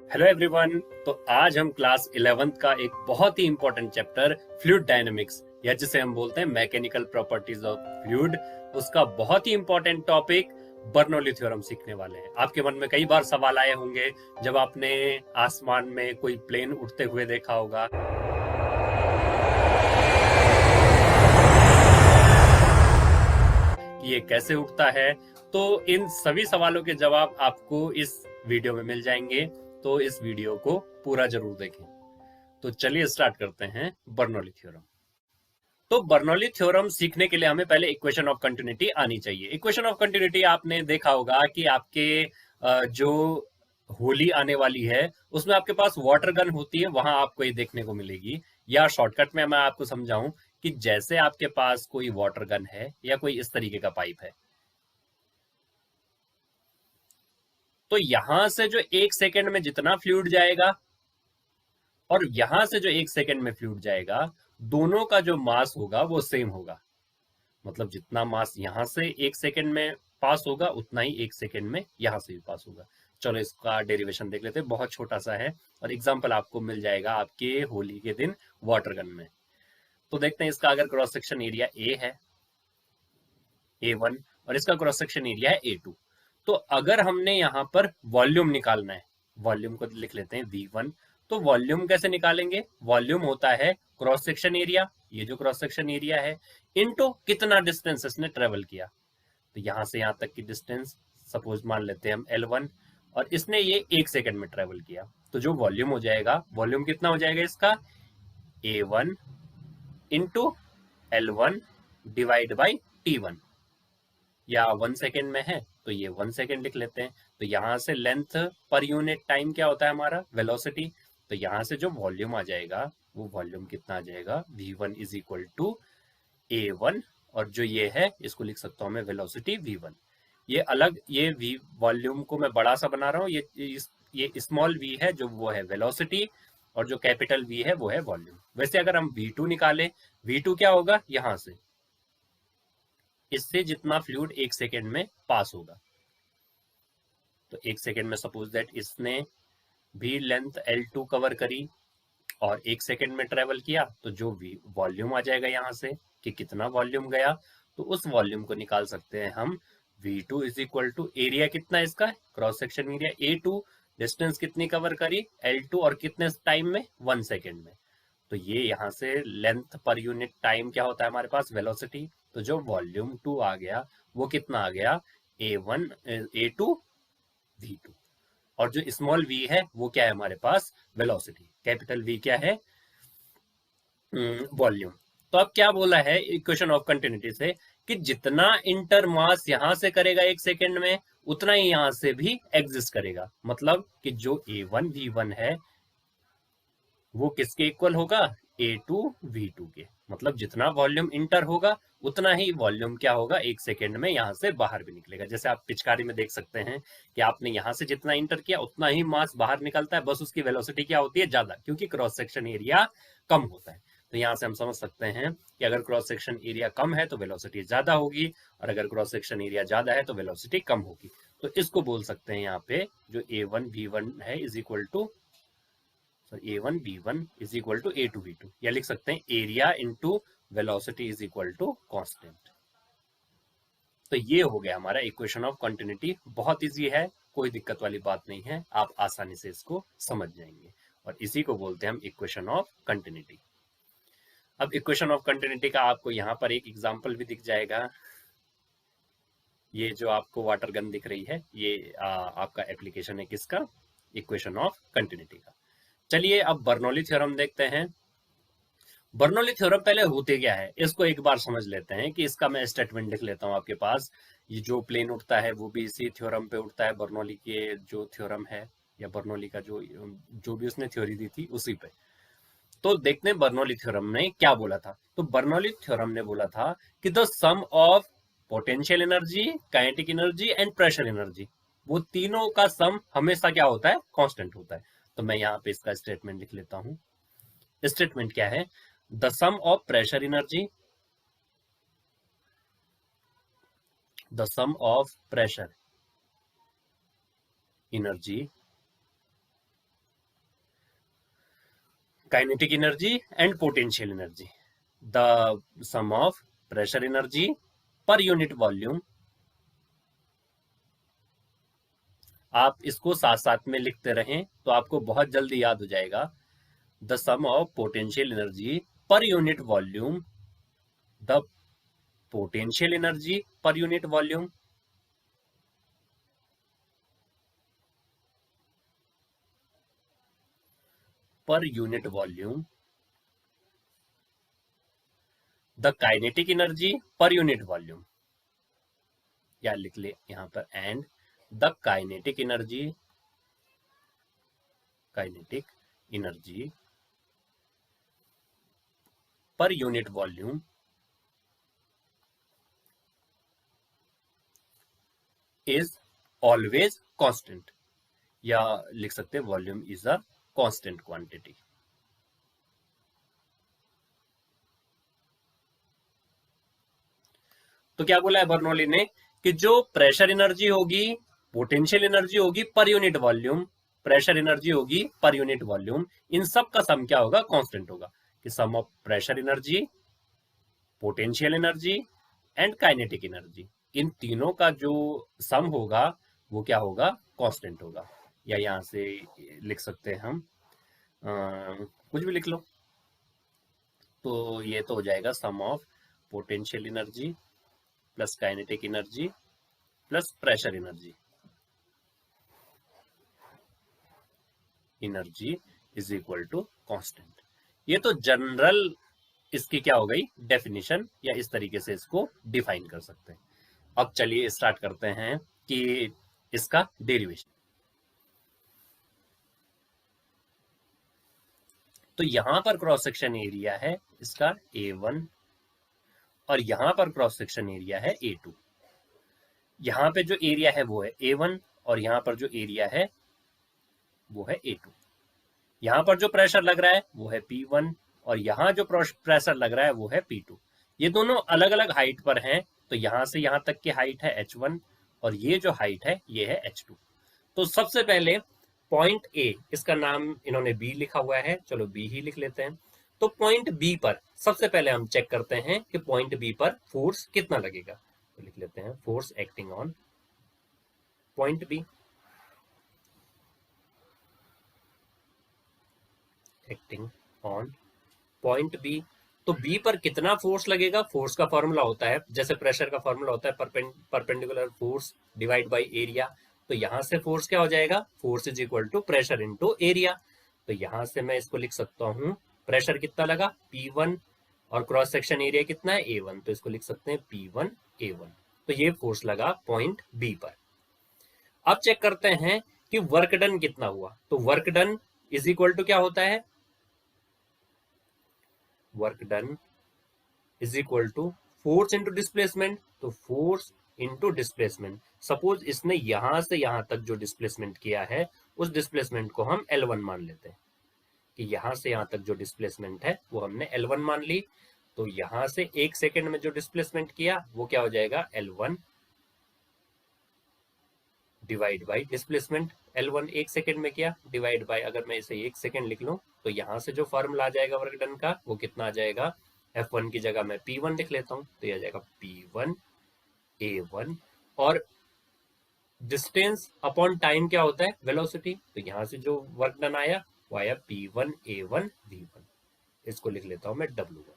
Hello everyone. तो आज हम क्लास 11th का एक बहुत ही इंपॉर्टेंट चैप्टर फ्लूइड डायनेमिक्स या जिसे हम बोलते हैं मैकेनिकल प्रॉपर्टीज ऑफ फ्लूइड, उसका बहुत ही इंपॉर्टेंट टॉपिक बर्नौली थ्योरम सीखने वाले हैं। आपके मन में कई बार सवाल आए होंगे जब आपने आसमान में कोई प्लेन उड़ते हुए देखा होगा कि ये कैसे उड़ता है। तो इन सभी सवालों के जवाब आपको इस वीडियो में मिल जाएंगे, तो इस वीडियो को पूरा जरूर देखें। तो चलिए स्टार्ट करते हैं बर्नौली थ्योरम। तो बर्नौली थ्योरम सीखने के लिए हमें पहले इक्वेशन ऑफ कंटिन्यूटी आनी चाहिए। इक्वेशन ऑफ कंटिन्यूटी आपने देखा होगा कि आपके जो होली आने वाली है उसमें आपके पास वाटर गन होती है, वहां आपको ये देखने को मिलेगी। या शॉर्टकट में मैं आपको समझाऊं कि जैसे आपके पास कोई वाटर गन है या कोई इस तरीके का पाइप है, तो यहां से जो एक सेकेंड में जितना फ्लूइड जाएगा और यहां से जो एक सेकेंड में फ्लूइड जाएगा, दोनों का जो मास होगा वो सेम होगा। मतलब जितना मास यहां से एक सेकेंड में पास होगा उतना ही एक सेकेंड में यहां से भी पास होगा। चलो इसका डेरिवेशन देख लेते हैं, बहुत छोटा सा है और एग्जाम्पल आपको मिल जाएगा आपके होली के दिन वाटर गन में। तो देखते हैं इसका अगर क्रॉस सेक्शन एरिया ए है A1 और इसका क्रॉस सेक्शन एरिया है A2, तो अगर हमने यहाँ पर वॉल्यूम निकालना है, वॉल्यूम को लिख लेते हैं V1। तो वॉल्यूम कैसे निकालेंगे? वॉल्यूम होता है क्रॉस सेक्शन एरिया, ये जो क्रॉस सेक्शन एरिया है, इनटू कितना डिस्टेंस इसने ट्रेवल किया। तो यहां से यहां तक की डिस्टेंस सपोज मान लेते हैं हम L1 और इसने ये एक सेकंड में ट्रेवल किया, तो जो वॉल्यूम हो जाएगा, वॉल्यूम कितना हो जाएगा इसका? A1 into L1 divide by T1, या 1 सेकेंड में है तो ये 1 सेकेंड लिख लेते हैं। तो यहां से लेंथ पर यूनिट टाइम क्या होता है हमारा? वेलोसिटी। तो यहां से जो वॉल्यूम आ जाएगा वो वॉल्यूम कितना आ जाएगा? V1 is equal to A1, और जो ये है इसको लिख सकता हूं मैं वेलोसिटी V1। ये अलग, ये V वॉल्यूम को मैं बड़ा सा बना रहा हूँ, ये स्मॉल v है जो वो है वेलोसिटी, और जो कैपिटल V है वो है वॉल्यूम। वैसे अगर हम V2 निकाले, V2 क्या होगा? यहां से इससे जितना फ्लूइड एक सेकेंड में पास होगा। तो एक सेकेंड में सपोज दैट इसने भी लेंथ L2 कवर करी और एक सेकेंड में ट्रेवल किया, तो जो वॉल्यूम आ जाएगा यहाँ से कि कितना वॉल्यूम गया, तो उस वॉल्यूम को निकाल सकते हैं हम। V2 is equal to area कितना इसका, cross section area A2, distance कितनी कवर करी? L2, और कितने टाइम में? 1 सेकेंड में। तो ये यहाँ से लेंथ पर यूनिट टाइम क्या होता है हमारे पास? वेलोसिटी। तो जो वॉल्यूम 2 आ गया वो कितना आ गया? A1 A2 V2, और जो स्मॉल v है वो क्या है हमारे पास? वेलोसिटी। कैपिटल V क्या है? वॉल्यूम। तो अब क्या बोला है इक्वेशन ऑफ कंटिन्यूटी से कि जितना इंटर मास यहां से करेगा एक सेकेंड में, उतना ही यहां से भी एग्जिस्ट करेगा। मतलब कि जो A1 V1 है वो किसके इक्वल होगा? A2 V2 के। मतलब जितना वॉल्यूम इंटर होगा उतना ही वॉल्यूम क्या होगा? एक सेकेंड में यहां से बाहर भी निकलेगा। जैसे आप पिचकारी में देख सकते हैं कि आपने यहां से जितना इंटर किया उतना ही मास बाहर निकलता है, बस उसकी वेलोसिटी क्या होती है? ज्यादा, क्योंकि क्रॉस सेक्शन एरिया कम होता है। तो यहां से हम समझ सकते हैं कि अगर क्रॉस सेक्शन एरिया कम है तो वेलोसिटी ज्यादा होगी, और अगर क्रॉस सेक्शन एरिया ज्यादा है तो वेलोसिटी कम होगी। तो इसको बोल सकते हैं यहाँ पे जो A1 V1 है is equal to A1 B1 is equal to A2 B2, या लिख सकते हैं area into velocity is equal to constant. तो ये हो गया हमारा इक्वेशन ऑफ कंटिन्यूटी। बहुत इजी है, कोई दिक्कत वाली बात नहीं है, आप आसानी से इसको समझ जाएंगे, और इसी को बोलते हैं हम इक्वेशन ऑफ कंटिन्यूटी। अब इक्वेशन ऑफ कंटिन्यूटी का आपको यहाँ पर एक एग्जाम्पल भी दिख जाएगा। ये जो आपको वाटर गन दिख रही है ये आपका एप्लीकेशन है किसका? इक्वेशन ऑफ कंटिन्यूटी का। चलिए अब बर्नौली थ्योरम देखते हैं। बर्नौली थ्योरम पहले होते क्या है इसको एक बार समझ लेते हैं, कि इसका मैं स्टेटमेंट लिख लेता हूं आपके पास। ये जो प्लेन उठता है वो भी इसी थ्योरम पे उठता है, बर्नौली के जो थ्योरम है, या बर्नौली का जो भी उसने थ्योरी दी थी उसी पे। तो देखते हैं बर्नौली थ्योरम ने क्या बोला था। तो बर्नौली थ्योरम ने बोला था कि the sum of potential energy, kinetic energy and pressure energy, वो तीनों का सम हमेशा क्या होता है? कांस्टेंट होता है। तो मैं यहाँ पे इसका स्टेटमेंट लिख लेता हूँ। स्टेटमेंट क्या है? The sum of pressure energy, the sum of pressure energy kinetic energy and potential energy, the sum of pressure energy per unit volume. आप इसको साथ साथ में लिखते रहें तो आपको बहुत जल्दी याद हो जाएगा। The sum of potential energy per unit volume, the potential energy per unit volume, per unit volume, the kinetic energy per unit volume, या लिख ले यहां पर and the kinetic energy, kinetic energy per unit volume is always constant, या लिख सकते हैं volume is a constant quantity. तो क्या बोला है बर्नौली ने कि जो प्रेशर एनर्जी होगी, पोटेंशियल एनर्जी होगी per unit volume, pressure energy होगी पर यूनिट वॉल्यूम, इन सब का सम क्या होगा, कांस्टेंट होगा। कि sum of pressure energy, potential energy and kinetic energy, इन तीनों का जो सम होगा वो क्या होगा, कांस्टेंट होगा। या यहां से लिख सकते हैं हम कुछ भी लिख लो। तो ये तो हो जाएगा sum of potential energy plus kinetic energy plus pressure energy, energy is equal to constant. ये तो जनरल इसकी क्या हो गई डेफिनेशन, या इस तरीके से इसको डिफाइन कर सकते हैं। अब चलिए स्टार्ट करते हैं कि इसका डेरिवेशन। तो यहां पर क्रॉस सेक्शन एरिया है इसका A1 और यहां पर क्रॉस सेक्शन एरिया है A2। यहां पे जो एरिया है वो है A1 और यहां पर जो एरिया है वो है A2। यहां पर जो प्रेशर लग रहा है वो है P1 और यहां जो प्रेशर लग रहा है वो है P2। ये दोनों अलग अलग हाइट पर हैं, तो यहां से यहां तक की हाइट है H1 और ये जो हाइट है ये है H2। तो सबसे पहले पॉइंट ए, इसका नाम इन्होंने बी लिखा हुआ है, चलो बी ही लिख लेते हैं। तो पॉइंट बी पर सबसे पहले हम चेक करते हैं कि पॉइंट बी पर फोर्स कितना लगेगा। तो लिख लेते हैं force acting on point B, acting on point B. तो बी पर कितना फोर्स लगेगा, फोर्स का फॉर्मूला होता है जैसे प्रेशर का फॉर्मूला होता है perpendicular force divide by area. तो यहां से फोर्स क्या हो जाएगा, force is equal to pressure into area. तो यहां से मैं इसको लिख सकता हूं प्रेशर कितना लगा P1 और क्रॉस सेक्शन एरिया कितना है A1, तो इसको लिख सकते हैं P1 A1। तो ये फोर्स लगा पॉइंट बी पर। अब चेक करते हैं कि वर्क डन कितना हुआ। तो work done is equal to क्या होता है, work done is equal to force into displacement. तो फोर्स इंटू डिस्प्लेसमेंट, सपोज इसने यहां से यहां तक जो डिस्प्लेसमेंट किया है उस डिस्प्लेसमेंट को हम L1 मान लेते हैं कि यहां से यहां तक जो डिस्प्लेसमेंट है वो हमने L1 मान ली। तो यहां से 1 सेकेंड में जो डिस्प्लेसमेंट किया वो क्या हो जाएगा, L1 divide by displacement. L1 1 second में किया डिवाइड बाय, अगर मैं इसे 1 सेकेंड लिख लूं तो यहां से जो फॉर्मूला आ जाएगा वर्क डन का वो कितना आ जाएगा, F1 की जगह मैं P1 लिख लेता हूं तो यह आ जाएगा P1 A1। और डिस्टेंस अपॉन टाइम क्या होता है, वेलोसिटी। तो यहां से जो वर्क डन आया वो आया P1 A1 V1, इसको लिख लेता हूं मैं W1।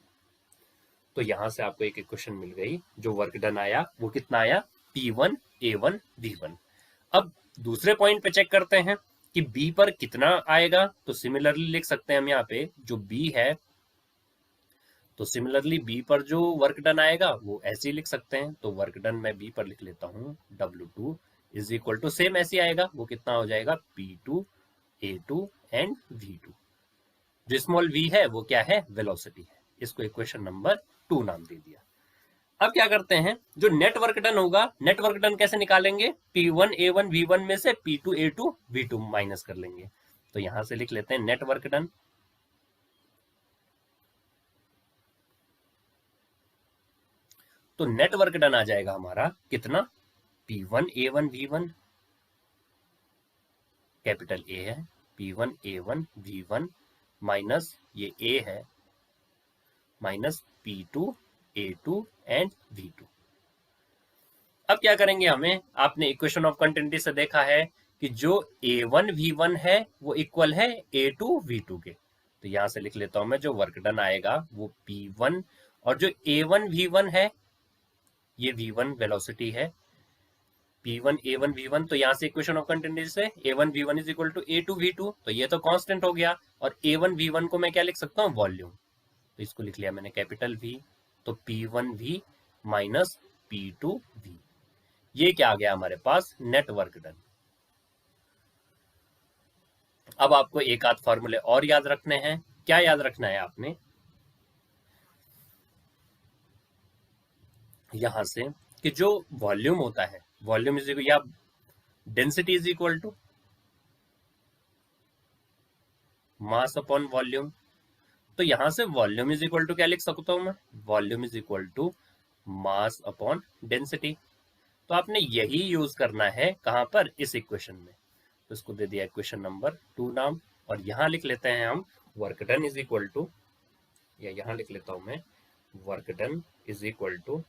तो यहां से आपको एक इक्वेशन मिल गई, जो वर्क डन आया वो कितना आया, P1 A1 V1। अब दूसरे पॉइंट पे चेक करते हैं कि बी पर कितना आएगा। तो सिमिलरली लिख सकते हैं हम यहाँ पे जो बी है, तो सिमिलरली बी पर जो वर्क डन आएगा वो ऐसे ही लिख सकते हैं। तो वर्क डन मैं बी पर लिख लेता हूँ W2 is equal to same ऐसे आएगा, वो कितना हो जाएगा P2 A2 एंड V2। जो स्मॉल v है वो क्या है, वेलोसिटी है। इसको इक्वेशन नंबर 2 नाम दे दिया। अब क्या करते हैं, जो नेटवर्क डन होगा, नेटवर्क डन कैसे निकालेंगे, P1 A1 V1 में से P2 A2 V2 माइनस कर लेंगे। तो यहां से लिख लेते हैं नेटवर्क डन। तो नेटवर्क डन आ जाएगा हमारा कितना, P1 A1 V1, capital A है, P1 A1 V1 माइनस ये ए है minus P2 A2 and V2। अब क्या करेंगे, हमें आपने इक्वेशन ऑफ कंटिन्यूटी से देखा है कि जो A1 V1 है वो इक्वल है A2 V2 के। तो यहां से लिख लेता हूं मैं, जो वर्क डन आएगा वो P1, और जो A1 V1 है ये V1 वेलोसिटी है, P1 A1 V1। तो यहां से इक्वेशन ऑफ कंटिन्यूटी से A1 V1 is equal to A2 V2, तो ये तो कांस्टेंट हो गया। और A1 V1 को मैं क्या लिख सकता हूँ, वॉल्यूम। तो इसको लिख लिया मैंने कैपिटल V। तो P1 V minus P2 V, ये क्या आ गया हमारे पास, नेट वर्क डन। अब आपको एक आध फॉर्मूले और याद रखने हैं। क्या याद रखना है आपने, यहां से कि जो वॉल्यूम होता है, वॉल्यूम इज इक्वल, या density is equal to mass upon volume. तो यहां से वॉल्यूम इज इक्वल टू क्या लिख सकता हूं मैं, volume is equal to mass upon density. तो आपने यही यूज करना है कहां पर, इस इक्वेशन में। तो इसको दे दिया इक्वेशन नंबर 2 नाम, और यहां लिख लेते हैं हम work done is equal to, या यहां लिख लेता हूं मैं work done is equal to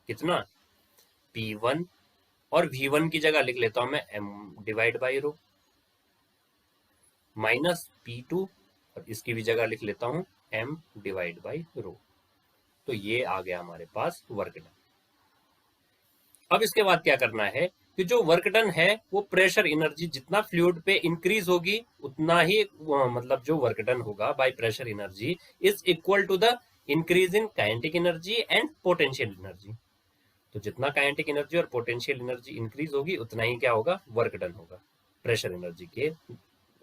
कितना, P1, और V1 की जगह लिख लेता हूं मैं M divide by row, minus P2, और इसकी भी जगह लिख लेता हूं M डिवाइड बाई रो। तो ये आ गया हमारे पास वर्क डन। अब इसके बाद क्या करना है कि जो वर्क डन है वो प्रेशर एनर्जी जितना फ्लूइड पे इंक्रीज होगी उतना ही मतलब जो वर्क डन होगा by pressure energy is equal to the increase in kinetic energy and potential energy. तो जितना काइनेटिक एनर्जी और पोटेंशियल एनर्जी इंक्रीज होगी उतना ही क्या होगा, वर्क डन होगा, प्रेशर एनर्जी के,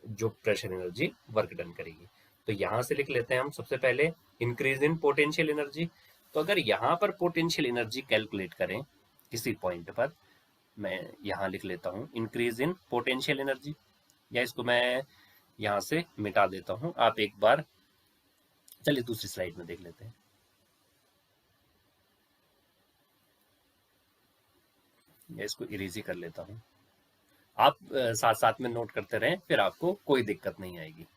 जो प्रेशर एनर्जी वर्क डन करेगी। तो यहां से लिख लेते हैं हम सबसे पहले इंक्रीज इन पोटेंशियल एनर्जी। तो अगर यहां पर पोटेंशियल एनर्जी कैलकुलेट करें किसी पॉइंट पर, मैं यहां लिख लेता हूं इंक्रीज इन पोटेंशियल एनर्जी, या इसको मैं यहां से मिटा देता हूं। आप एक बार चलिए दूसरी स्लाइड में देख लेते हैं। या इसको इरेज कर लेता हूं, आप साथ साथ में नोट करते रहें, फिर आपको कोई दिक्कत नहीं आएगी।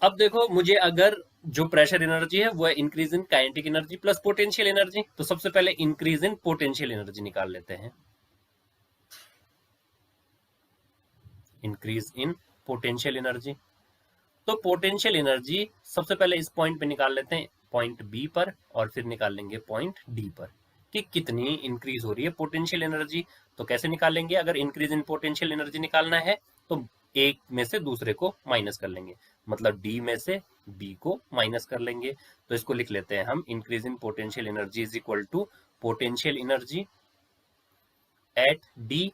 अब देखो, मुझे अगर जो प्रेशर एनर्जी है वो है increase in kinetic energy plus potential energy, तो सबसे पहले इंक्रीज इन पोटेंशियल एनर्जी निकाल लेते हैं। इंक्रीज इन पोटेंशियल एनर्जी, तो पोटेंशियल एनर्जी सबसे पहले इस पॉइंट पे निकाल लेते हैं, पॉइंट बी पर, और फिर निकाल लेंगे पॉइंट डी पर कि कितनी इंक्रीज हो रही है पोटेंशियल एनर्जी। तो कैसे निकालेंगे, अगर इंक्रीज इन पोटेंशियल एनर्जी निकालना है तो एक में से दूसरे को माइनस कर लेंगे, मतलब डी में से बी को माइनस कर लेंगे। तो इसको लिख लेते हैं हम, increase in potential energy is equal to potential energy at D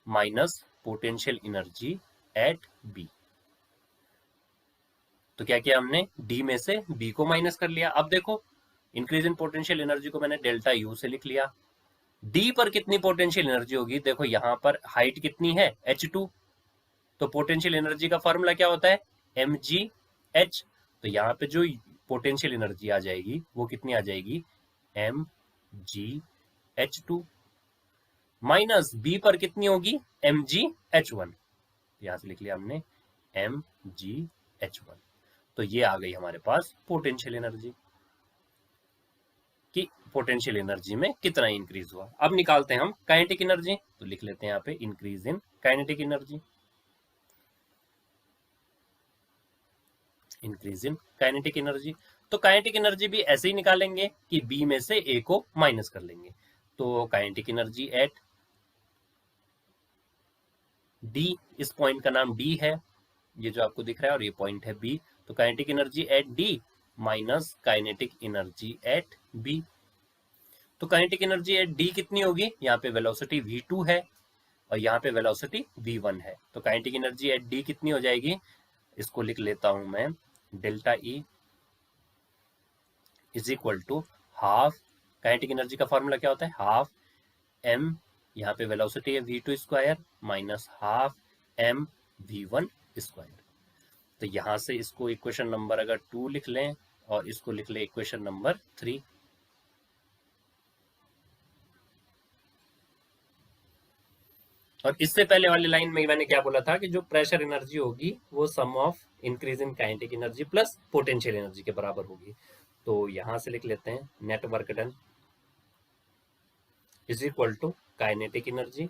minus potential energy at B. तो क्या किया हमने, डी में से बी को माइनस कर लिया। अब देखो, इंक्रीज इन पोटेंशियल एनर्जी को मैंने डेल्टा यू से लिख लिया। डी पर कितनी पोटेंशियल एनर्जी होगी, देखो यहां पर हाइट कितनी है, h2, तो पोटेंशियल एनर्जी का फॉर्मूला क्या होता है, mgh। तो यहाँ पे जो पोटेंशियल एनर्जी आ जाएगी वो कितनी आ जाएगी, mgh2, माइनस बी पर कितनी होगी, mgh1। यहां से लिख लिया हमने mgh1। तो ये आ गई हमारे पास पोटेंशियल एनर्जी, कि पोटेंशियल एनर्जी में कितना इंक्रीज हुआ। अब निकालते हैं हम काइनेटिक एनर्जी, तो लिख लेते हैं यहाँ पे increase in kinetic energy, increase in kinetic energy. तो काइनेटिक एनर्जी भी ऐसे ही निकालेंगे कि बी में से ए को माइनस कर लेंगे। तो काइनेटिक एनर्जी एट डी, इस पॉइंट का नाम डी है, ये जो आपको दिख रहा है, और ये पॉइंट है बी। तो kinetic energy at D minus kinetic energy at B. तो काइनेटिक एनर्जी एट डी कितनी होगी, यहाँ पे वेलोसिटी v2 है और यहाँ पे वेलोसिटी v1 है। तो काइनेटिक एनर्जी एट डी कितनी हो जाएगी, इसको लिख लेता हूं मैं, delta E is equal to half, kinetic energy का फॉर्मूला क्या होता है, हाफ m, यहाँ पे वेलोसिटी है v2 square minus half m v1 square. तो यहाँ से इसको इक्वेशन नंबर अगर 2 लिख लें और इसको लिख लें इक्वेशन नंबर 3। और इससे पहले वाली लाइन में मैंने क्या बोला था कि जो प्रेशर एनर्जी होगी वो sum of increase in kinetic energy plus potential energy के बराबर होगी। तो यहां से लिख लेते हैं net work done is equal to kinetic energy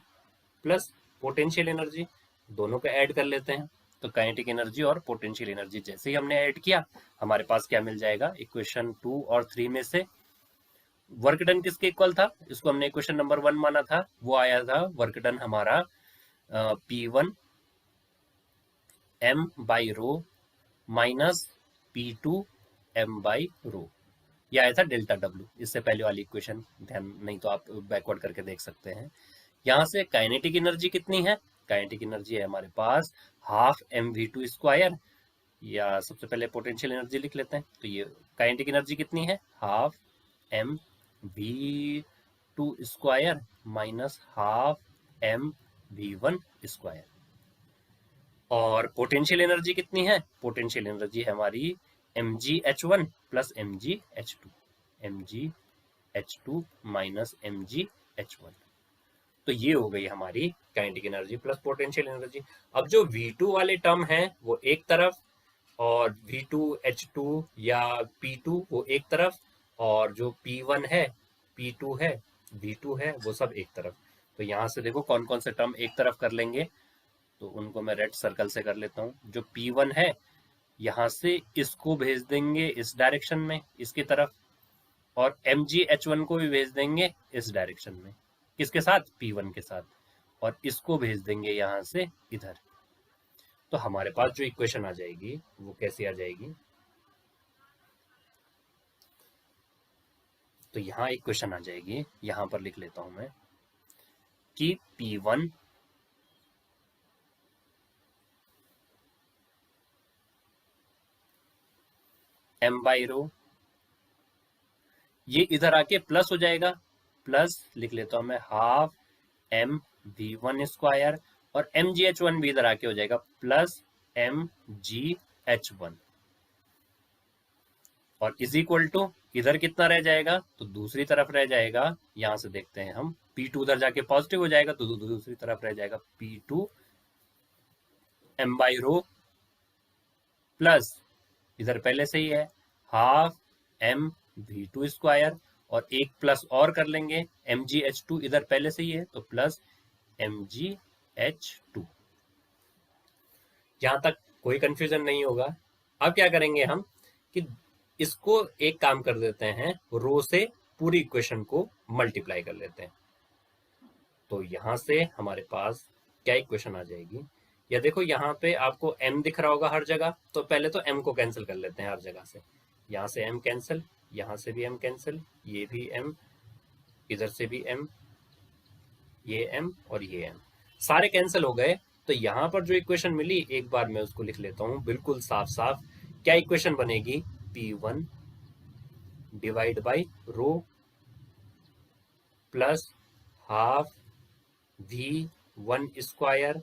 plus potential energy, दोनों को ऐड कर लेते हैं। तो काइनेटिक एनर्जी और पोटेंशियल एनर्जी जैसे ही हमने ऐड किया हमारे पास क्या मिल जाएगा, इक्वेशन 2 और 3 में से वर्क डन किसके इक्वल था, इसको हमने इक्वेशन नंबर 1 माना था, वो आया था वर्क डन हमारा P1 m by rho minus P2 m by rho, यह आया था डेल्टा W। इससे पहले वाली इक्वेशन ध्यान नहीं तो आप बैकवर्ड करके देख सकते हैं। यहाँ से काइनेटिक एनर्जी कितनी है, काइनेटिक एनर्जी है हमारे पास हाफ mv2 स्क्वायर, या सबसे पहले पोटेंशियल एनर्जी लिख लेते हैं। तो ये काइनेटिक एनर्जी कितनी है, half mv2 square minus half mv1 square. और पोटेंशियल एनर्जी कितनी है, पोटेंशियल एनर्जी है हमारी mgh1 plus mgh2, mgh2 minus mgh1। तो ये हो गई हमारी kinetic energy plus potential energy. अब जो V2 वाले टर्म है वो एक तरफ, और V2H2 या P2 वो एक तरफ, और जो P1 है P2 है V2 है वो सब एक तरफ। तो यहाँ से देखो कौन कौन से टर्म एक तरफ कर लेंगे, तो उनको मैं रेड सर्कल से कर लेता हूँ। जो P1 है यहाँ से इसको भेज देंगे इस डायरेक्शन में इसकी तरफ, और mgh1 को भी भेज देंगे इस डायरेक्शन में, किसके साथ, P1 के साथ, और इसको भेज देंगे यहाँ से इधर। तो हमारे पास जो इक्वेशन आ जाएगी वो कैसी आ जाएगी, तो यहाँ इक्वेशन आ जाएगी, यहाँ पर लिख लेता हूं मैं कि P1 m बाई रो, ये इधर आके प्लस हो जाएगा, प्लस लिख लेता हूं मैं हाफ mv1 स्क्वायर, और mgh1 भी इधर आके हो जाएगा प्लस mgh1, और इज इक्वल टू इधर कितना रह जाएगा, तो दूसरी तरफ रह जाएगा, यहां से देखते हैं हम P2 उधर जाके पॉजिटिव हो जाएगा, तो दूसरी तरफ रह जाएगा P2 m by rho plus इधर पहले से ही है हाफ mv2 स्क्वायर, और एक प्लस और कर लेंगे mgh2 इधर पहले से ही है तो प्लस mgh2। यहां तक कोई कंफ्यूजन नहीं होगा। अब क्या करेंगे हम कि इसको एक काम कर देते हैं, रो से पूरी इक्वेशन को मल्टीप्लाई कर लेते हैं। तो यहां से हमारे पास क्या इक्वेशन आ जाएगी, या देखो यहाँ पे आपको m दिख रहा होगा हर जगह, तो पहले तो m को कैंसिल कर लेते हैं हर जगह से। यहाँ से m कैंसिल, यहाँ से भी m कैंसिल, ये भी m, इधर से भी m, ये m और ये m, सारे कैंसिल हो गए। तो यहाँ पर जो इक्वेशन मिली एक बार मैं उसको लिख लेता हूँ बिल्कुल साफ साफ। क्या इक्वेशन बनेगी, P1 divide by rho plus half V1 square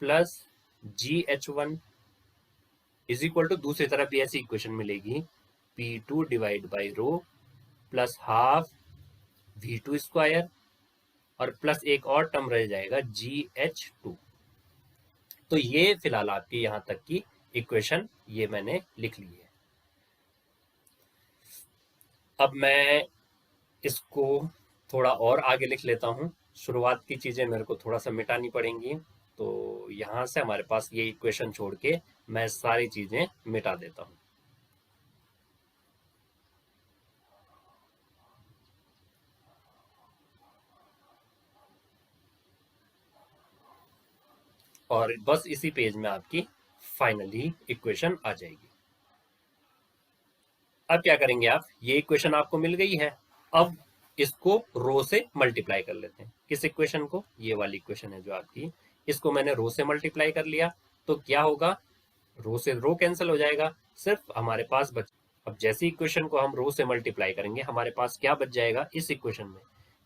plus GH1 is equal to, दूसरी तरफ भी ऐसी इक्वेशन मिलेगी, P2 divide by rho plus half V2 square, और प्लस एक और टर्म रह जाएगा GH2। तो ये फिलहाल आपकी यहां तक की इक्वेशन ये मैंने लिख ली है। अब मैं इसको थोड़ा और आगे लिख लेता हूं, शुरुआत की चीजें मेरे को थोड़ा सा मिटानी पड़ेंगी। तो यहां से हमारे पास ये इक्वेशन छोड़ के मैं सारी चीजें मिटा देता हूं। और बस इसी पेज में आपकी फाइनली इक्वेशन आ जाएगी। अब क्या करेंगे आप, ये इक्वेशन आपको मिल गई है, अब इसको रो से मल्टीप्लाई कर लेते हैं। किस इक्वेशन को, ये वाली इक्वेशन है जो आपकी, इसको मैंने रो से मल्टीप्लाई कर लिया। तो क्या होगा, रो से रो कैंसिल हो जाएगा, सिर्फ हमारे पास बच, अब जैसी इक्वेशन को हम रो से मल्टीप्लाई करेंगे हमारे पास क्या बच जाएगा इस इक्वेशन में,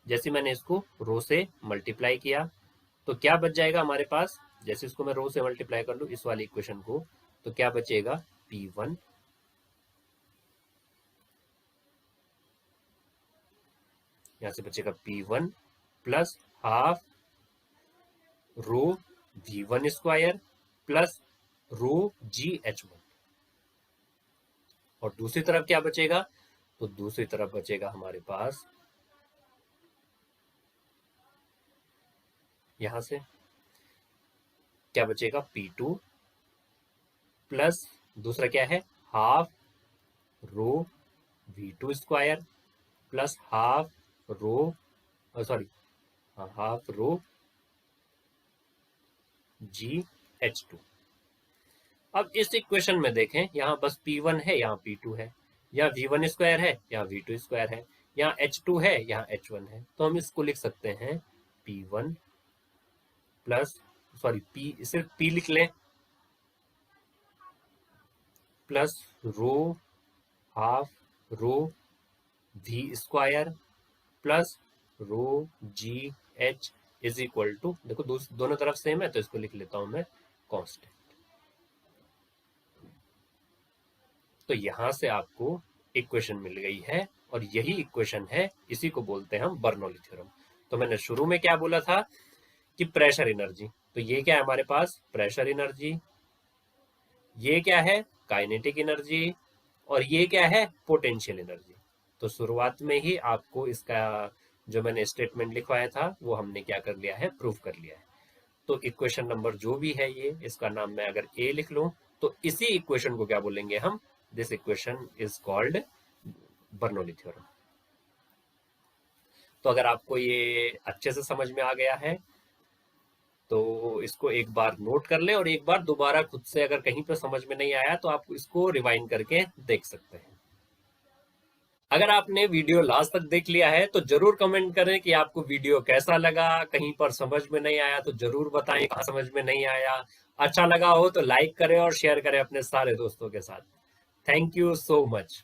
जैसे मैंने इसको रो से मल्टीप्लाई किया तो क्या बच जाएगा हमारे पास, जैसे इसको मैं रो से मल्टीप्लाई कर लूं इस वाली इक्वेशन को, तो क्या बचेगा, P1 यहां से बचेगा P1 plus half rho v1 square plus रो gh1। और दूसरी तरफ क्या बचेगा? तो दूसरी तरफ बचेगा हमारे पास यहां से क्या बचेगा? P2 प्लस दूसरा क्या है? Half rho v2 square plus half rho sorry half rho gh2। अब इस इक्वेशन में देखें, यहाँ बस P1 है, यहाँ P2 है, यहाँ v1 स्क्वायर है, यहाँ v2 स्क्वायर है, यहाँ h2 है, यहाँ h1 है। तो हम इसको लिख सकते हैं P1 प्लस सॉरी P सिर्फ P लिख लें plus rho half rho v square plus rho G H is equal to, देखो दोनों तरफ सेम है तो इसको लिख लेता हूं मैं कांस्टेंट। तो यहां से आपको इक्वेशन मिल गई है और यही इक्वेशन है, इसी को बोलते हैं हम बर्नौली थ्योरम। तो मैंने शुरू में क्या बोला था कि प्रेशर एनर्जी, तो ये क्या है हमारे पास? Pressure energy. ये क्या है? Kinetic energy. और ये क्या है? Potential energy. तो शुरुआत में ही आपको इसका जो मैंने स्टेटमेंट लिखवाया था वो हमने क्या कर लिया है? प्रूव कर लिया है। तो इक्वेशन नंबर जो भी है ये, इसका नाम मैं अगर ए लिख लूं तो इसी इक्वेशन को क्या बोलेंगे हम? This equation is called Bernoulli theorem. तो अगर आपको ये अच्छे से समझ में आ गया है तो इसको एक बार नोट कर ले और एक बार दोबारा खुद से अगर कहीं पर समझ में नहीं आया तो आप इसको रिवाइंड करके देख सकते हैं। अगर आपने वीडियो लास्ट तक देख लिया है तो जरूर कमेंट करें कि आपको वीडियो कैसा लगा। कहीं पर समझ में नहीं आया तो जरूर बताएं कहाँ समझ में नहीं आया। अच्छा लगा हो तो लाइक करें और शेयर करें अपने सारे दोस्तों के साथ। Thank you so much.